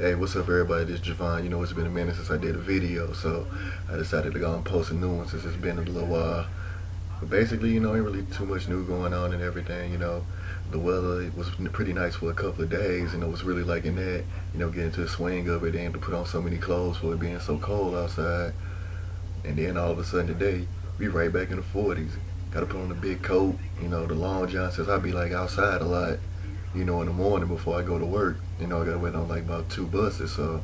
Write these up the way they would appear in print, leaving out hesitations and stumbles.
Hey, what's up, everybody? This is Javon. It's been a minute since I did a video, so I decided to go and post a new one since it's been a little while. But basically, ain't really too much new going on and everything. The weather was pretty nice for a couple of days, and I was really liking that. Getting to the swing of it and to put on so many clothes for it being so cold outside. And then all of a sudden today, we right back in the 40s. Got to put on a big coat, the long john since I be like outside a lot, in the morning before I go to work. I got to wait on like about two buses, so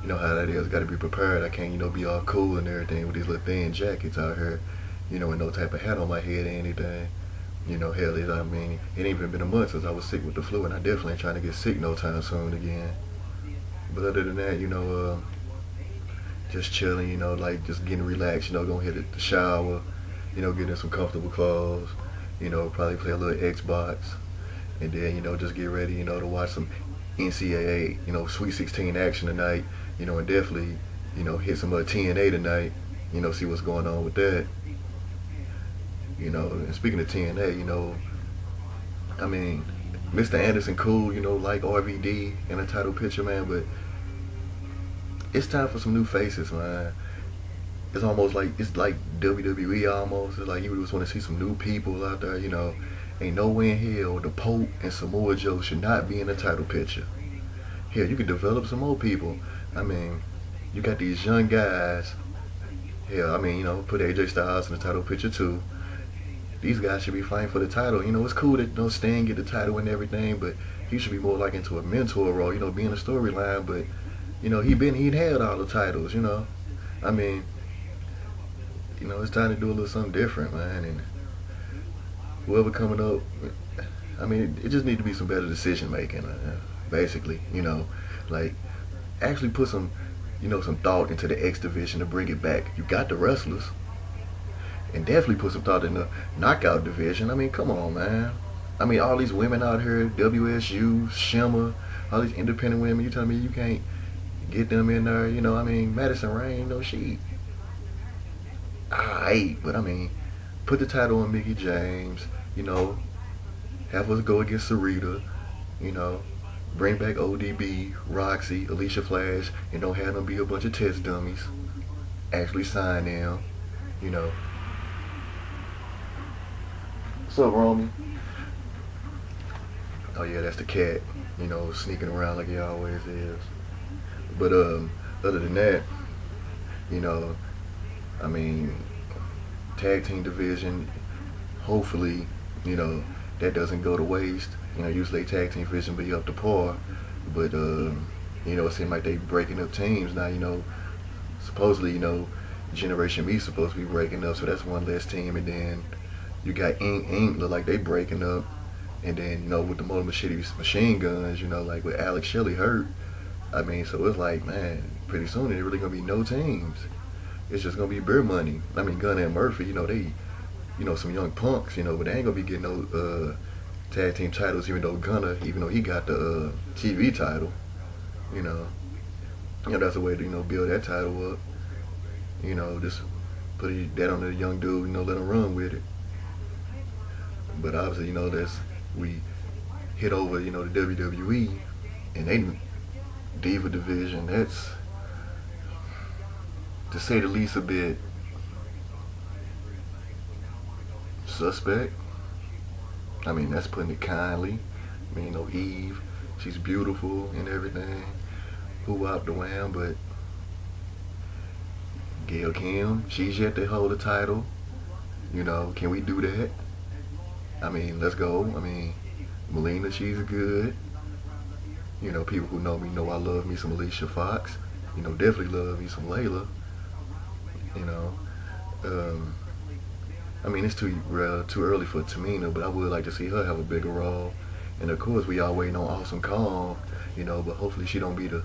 you know how that is. Got to be prepared. I can't, be all cool and everything with these little thin jackets out here, with no type of hat on my head or anything. Hell, it ain't even been a month since I was sick with the flu, and I definitely ain't trying to get sick no time soon again. But other than that, just chilling, like just getting relaxed, gonna hit the shower, get in some comfortable clothes, probably play a little Xbox, and then, just get ready, to watch some NCAA, Sweet 16 action tonight, and definitely, hit some TNA tonight, see what's going on with that. And speaking of TNA, I mean, Mr. Anderson cool, like RVD in a title picture, man, but it's time for some new faces, man. It's like WWE almost. It's like you just want to see some new people out there, Ain't no way in hell the Pope and Samoa Joe should not be in the title picture. Hell, you can develop some more people. I mean, you got these young guys. Hell, put AJ Styles in the title picture too. These guys should be fighting for the title. It's cool that Sting get the title and everything, but he should be more like into a mentor role, being a storyline. But he'd held all the titles. I mean, it's time to do a little something different, man. And whoever coming up, it just need to be some better decision making, basically. Like actually put some, some thought into the X division to bring it back. You got the wrestlers, and definitely put some thought in the knockout division. Come on, man. All these women out here, WSU, Shimmer, all these independent women. You telling me you can't get them in there? Madison Rain, she alright, but put the title on Mickie James. Have us go against Sarita. Bring back ODB, Roxy, Alicia Flash, and don't have them be a bunch of test dummies. Actually sign them. What's up, Romy? Oh yeah, that's the cat. Sneaking around like he always is. But other than that, you know, I mean, tag team division, hopefully, that doesn't go to waste. Usually tag team division be up to par, but it seems like they breaking up teams now. Supposedly, Generation Me supposed to be breaking up, so that's one less team, and then you got Inc. look like they breaking up, and then with the Motor Machine Guns, like with Alex Shelley hurt. So it's like, man, pretty soon there really gonna be no teams. It's just gonna be beer money. Gunner and Murphy, they, some young punks, but they ain't gonna be getting no tag team titles. Even though he got the TV title, that's a way to build that title up. Just put that on the young dude, let him run with it. But obviously, we hit over, the WWE and they Diva division. That's, to say the least, a bit suspect. That's putting it kindly. Eve, she's beautiful and everything. Who out the wham, but Gail Kim, she's yet to hold the title. Can we do that? Let's go. Melina, she's good. People who know me know I love me some Alicia Fox. Definitely love me some Layla. It's too early for Tamina, but I would like to see her have a bigger role. And of course, we all waiting on Awesome Kong, but hopefully she don't be the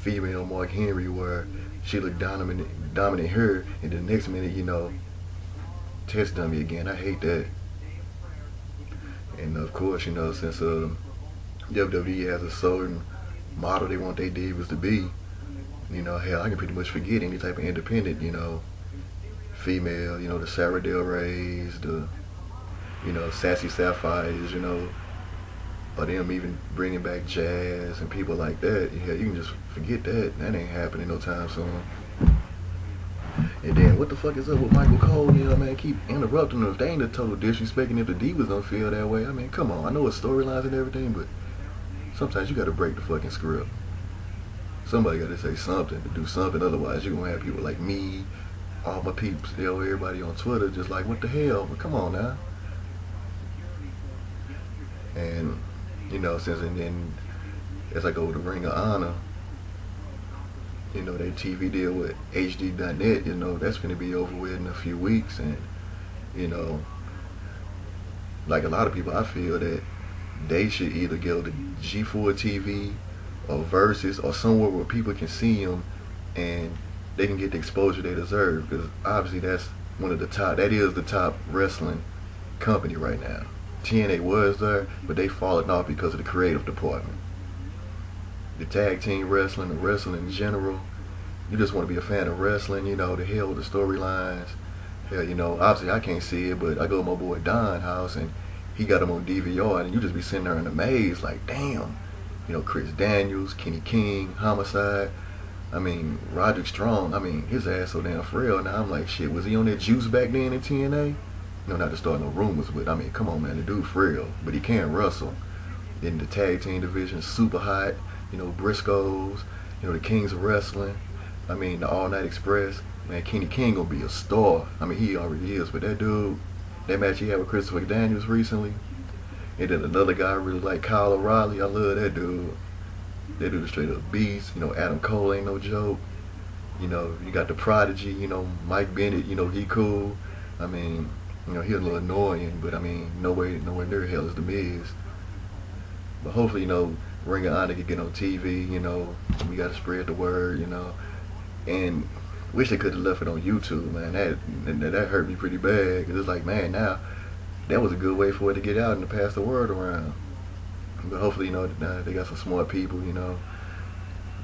female Mark Henry where she look dominant her, and the next minute, test dummy again. I hate that. And of course, since WWE has a certain model they want their divas to be, hell, I can pretty much forget any type of independent, female, the Sarah Del Rey's, the, Sassy Sapphires, or them even bringing back Jazz and people like that, yeah, you can just forget that. That ain't happening no time soon. And then what the fuck is up with Michael Cole? You know, man, keep interrupting them. If they ain't a total disrespecting, if the Divas don't feel that way, I mean, come on. I know it's storylines and everything, but sometimes you got to break the fucking script. Somebody got to say something to do something. Otherwise, you're gonna have people like me, all my peeps, everybody on Twitter, just like, what the hell? But come on now. And you know, since and then as I go to Ring of Honor, you know, their TV deal with HD.net, you know, that's going to be over with in a few weeks. And, you know, like a lot of people, I feel that they should either go to G4 TV or Versus or somewhere where people can see them and they can get the exposure they deserve. Because obviously that's one of the top, that is the top wrestling company right now. TNA was there, but they fallen off because of the creative department. The tag team wrestling, the wrestling in general. You just want to be a fan of wrestling, you know, the hell with the storylines. Hell, you know, obviously I can't see it, but I go to my boy Don's house and he got them on DVR, and you just be sitting there in a maze like, damn. You know, Chris Daniels, Kenny King, Homicide. I mean, Roderick Strong, I mean, his ass so damn frail. Now I'm like, shit, was he on that juice back then in TNA? You know, not to start no rumors, but I mean, come on, man, the dude frail, but he can't wrestle. In the tag team division, super hot. You know, Briscoes, you know, the Kings of Wrestling. I mean, the All Night Express. Man, Kenny King gonna be a star. I mean, he already is, but that dude, that match he had with Christopher Daniels recently, and then another guy I really like, Kyle O'Reilly. I love that dude. That dude is straight up beast. You know, Adam Cole ain't no joke. You know, you got the Prodigy, you know, Mike Bennett, you know, he cool. I mean, you know, he a little annoying, but I mean, nowhere near hell as The Miz. But hopefully, you know, Ring of Honor can get on TV, you know, we gotta spread the word, you know. And wish they could have left it on YouTube, man. That hurt me pretty bad. Cause it's like, man, now that was a good way for it to get out and to pass the word around. But hopefully, you know, they got some smart people, you know.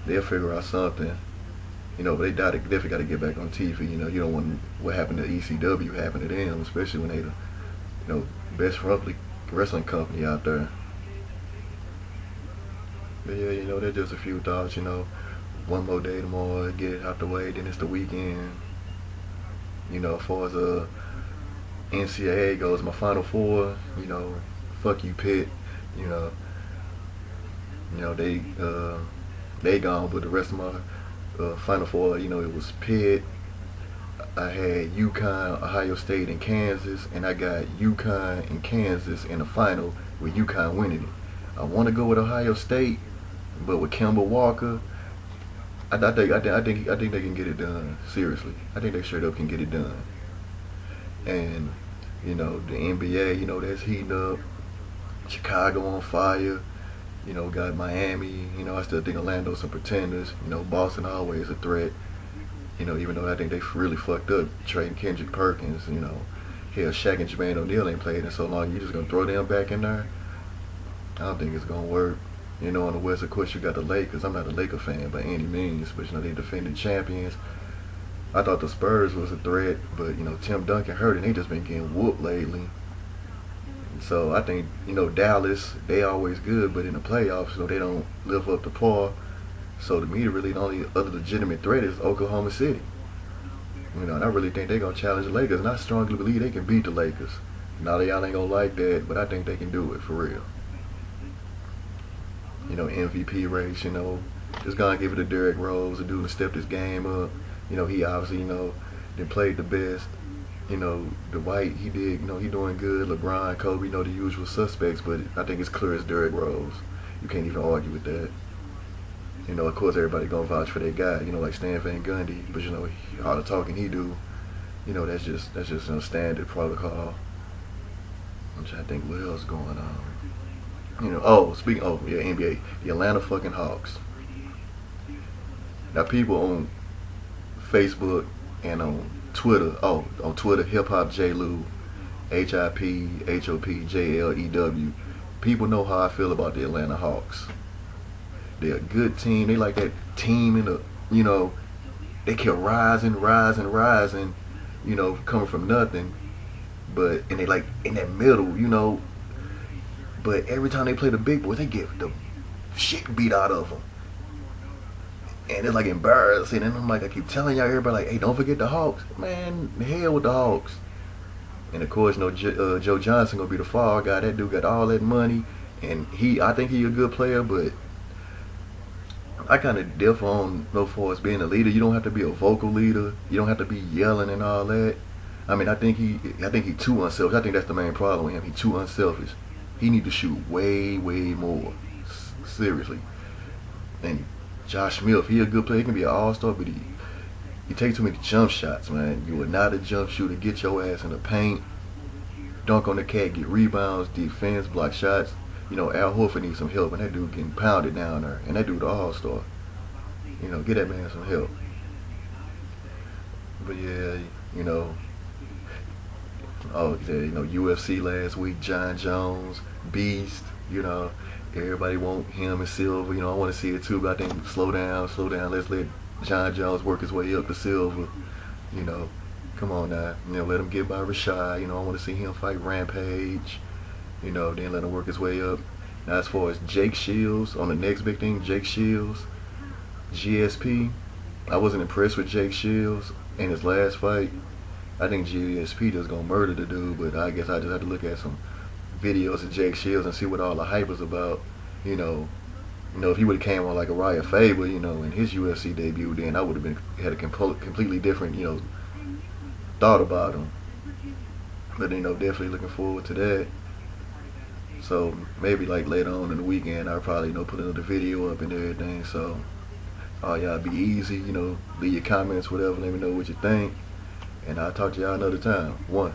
They'll figure out something. You know, but they definitely got to get back on TV. You know, you don't want what happened to ECW happen to them, especially when they the, you know, best wrestling company out there. But yeah, you know, there's just a few thoughts, you know. One more day tomorrow, get it out the way, then it's the weekend. You know, as far as NCAA goes, my Final Four, you know, fuck you, Pitt. You know, they gone, but the rest of my Final Four, you know, it was Pitt. I had UConn, Ohio State, and Kansas, and I got UConn and Kansas in the final with UConn winning it. I want to go with Ohio State, but with Kemba Walker, I think they can get it done. Seriously, I think they straight up can get it done. And you know, the NBA, you know, that's heating up. Chicago on fire. You know, got Miami. You know, I still think Orlando's some pretenders. You know, Boston always a threat. You know, even though I think they really fucked up trading Kendrick Perkins. You know, hell, Shaq and Jermaine O'Neal ain't played in so long. You just gonna throw them back in there? I don't think it's gonna work. You know, on the West, of course, you got the Lakers. I'm not a Laker fan by any means, but you know, they defending champions. I thought the Spurs was a threat, but you know, Tim Duncan hurt and they just been getting whooped lately. So I think, you know, Dallas, they always good, but in the playoffs, you know, they don't live up to par. So to me, really the only other legitimate threat is Oklahoma City. You know, and I really think they're gonna challenge the Lakers, and I strongly believe they can beat the Lakers. Now y'all ain't gonna like that, but I think they can do it for real. You know, MVP race, you know, just gonna give it to Derrick Rose, the dude that stepped his game up. You know, he obviously, you know, then played the best. You know, Dwight, he did, you know, he doing good. LeBron, Kobe, you know, the usual suspects, but I think it's clear as Derrick Rose. You can't even argue with that. You know, of course, everybody gonna vouch for that guy, you know, like Stan Van Gundy, but you know, all the talking he do, you know, that's just you know, standard protocol. I'm trying to think what else going on. You know, yeah, NBA, the Atlanta fucking Hawks. Now, people on Facebook and on Twitter, on Twitter, Hip Hop J Lou, HIPHOPJLEW. People know how I feel about the Atlanta Hawks. They're a good team. They like that team in the, you know, they kept rising, you know, coming from nothing. And they like in that middle, you know, But every time they play the big boys, they get the shit beat out of them. And it's like embarrassing. And I'm like, I keep telling y'all, everybody, like, hey, don't forget the Hawks. Man, the hell with the Hawks. And of course, you know, Joe Johnson gonna be the fall guy. That dude got all that money, and I think he a good player, but I kind of differ on no far as being a leader. You don't have to be a vocal leader. You don't have to be yelling and all that. I mean, I think he too unselfish. I think that's the main problem with him. He too unselfish. He need to shoot way, way more. Seriously. And Josh Smith, he a good player. He can be an all-star, but he take too many jump shots, man. You are not a jump shooter. Get your ass in the paint, dunk on the cat, get rebounds, defense, block shots. You know, Al Horford needs some help, and that dude getting pounded down there. And that dude the all-star. You know, get that man some help. But yeah, you know, oh yeah, you know, UFC last week, John Jones, Beast. You know, everybody want him and Silver. You know, I want to see it too, but I think slow down. Let's let John Jones work his way up to Silver. You know, come on now. You know, let him get by Rashad. You know, I want to see him fight Rampage. You know, then let him work his way up. Now, as far as Jake Shields, on the next big thing, Jake Shields, GSP. I wasn't impressed with Jake Shields in his last fight. I think GSP just gonna murder the dude, but I guess I just have to look at some videos of Jake Shields and see what all the hype is about. You know, if he would have came on like a Uriah Faber, you know, in his UFC debut, then I would have had a completely different, you know, thought about him. But you know, definitely looking forward to that. So maybe like later on in the weekend, I'll probably, you know, put another video up and everything. So y'all be easy, you know, leave your comments, whatever. Let me know what you think, and I'll talk to y'all another time. One.